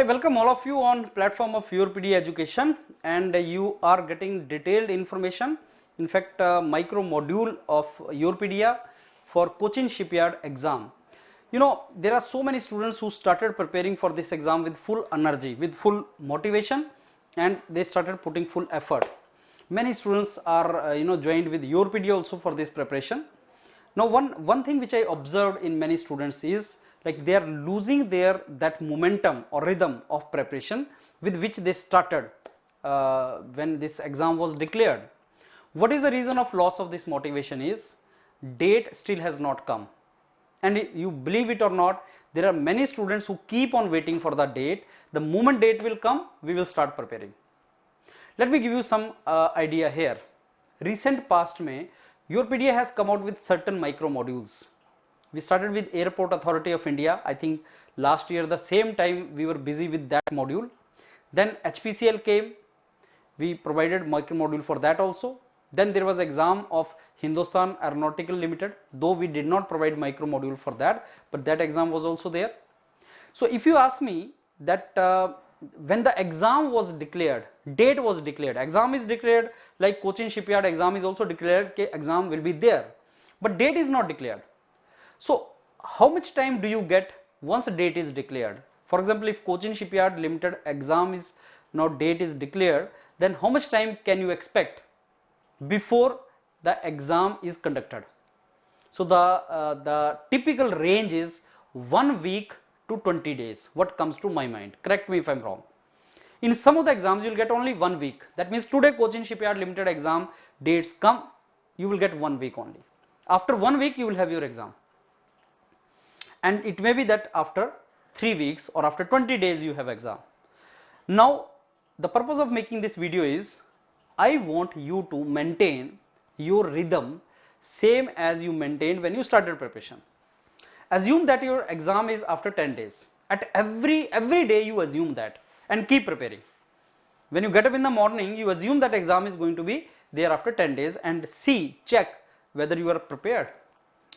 I welcome all of you on platform of YourPD Education, and you are getting detailed information. In fact, micro module of YourPedia for Cochin Shipyard exam. You know, there are so many students who started preparing for this exam with full energy, with full motivation, and they started putting full effort. Many students are joined with YourPedia also for this preparation. Now one thing which I observed in many students is like they are losing that momentum or rhythm of preparation with which they started when this exam was declared. What is the reason of loss of this motivation is date still has not come, and you believe it or not, there are many students who keep on waiting for the date. The moment date will come, we will start preparing. Let me give you some idea here. Recent past mein YourPedia has come out with certain micro modules. We started with Airport Authority of India. I think last year the same time we were busy with that module. Then HPCL came, we provided micro module for that also. Then there was exam of Hindustan Aeronautical Limited, though we did not provide micro module for that, but that exam was also there. So if you ask me that when the exam was declared, date was declared, exam is declared, like Cochin Shipyard exam is also declared, okay, exam will be there, but date is not declared. So how much time do you get once a date is declared? For example, if Cochin Shipyard Limited exam is now date is declared, then how much time can you expect before the exam is conducted? So the typical range is 1 week to 20 days. What comes to my mind? Correct me if I am wrong. In some of the exams you will get only 1 week. That means today Cochin Shipyard Limited exam dates come, you will get 1 week only. After 1 week you will have your exam. And it may be that after 3 weeks or after 20 days you have exam. Now the purpose of making this video is I want you to maintain your rhythm same as you maintained when you started preparation. Assume that your exam is after 10 days. At every day you assume that and keep preparing. When you get up in the morning, you assume that exam is going to be there after 10 days and check whether you are prepared.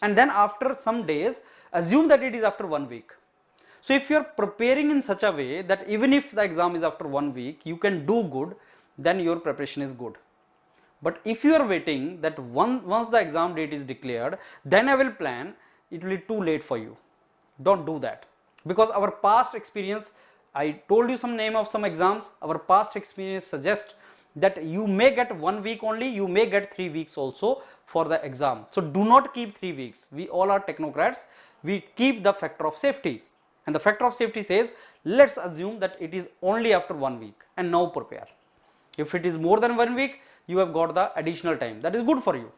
And then after some days, assume that it is after 1 week. So if you are preparing in such a way that even if the exam is after 1 week, you can do good, then your preparation is good. But if you are waiting that once the exam date is declared, then I will plan, it will be too late for you. Don't do that, because our past experience, I told you some name of some exams, our past experience suggests that you may get 1 week only, you may get 3 weeks also for the exam. So do not keep 3 weeks. We all are technocrats. We keep the factor of safety, and the factor of safety says let's assume that it is only after 1 week and now prepare. If it is more than 1 week, you have got the additional time, that is good for you.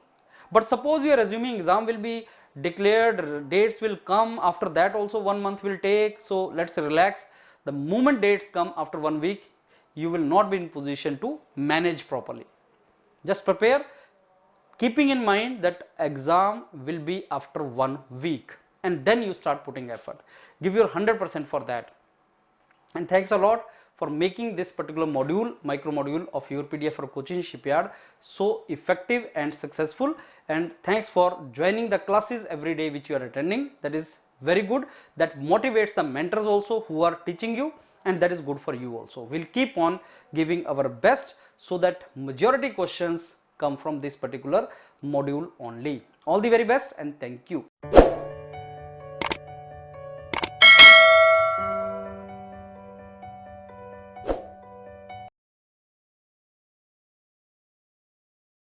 But suppose you are assuming exam will be declared, dates will come, after that also 1 month will take, so let's relax. The moment dates come after 1 week, you will not be in position to manage properly. Just prepare, keeping in mind that exam will be after 1 week, and then you start putting effort. Give your 100% for that. And thanks a lot for making this particular module, micro module of YourPedia for Cochin Shipyard so effective and successful. And thanks for joining the classes every day which you are attending. That is very good. That motivates the mentors also who are teaching you, and that is good for you also. We'll keep on giving our best so that majority questions come from this particular module only. All the very best, and thank you.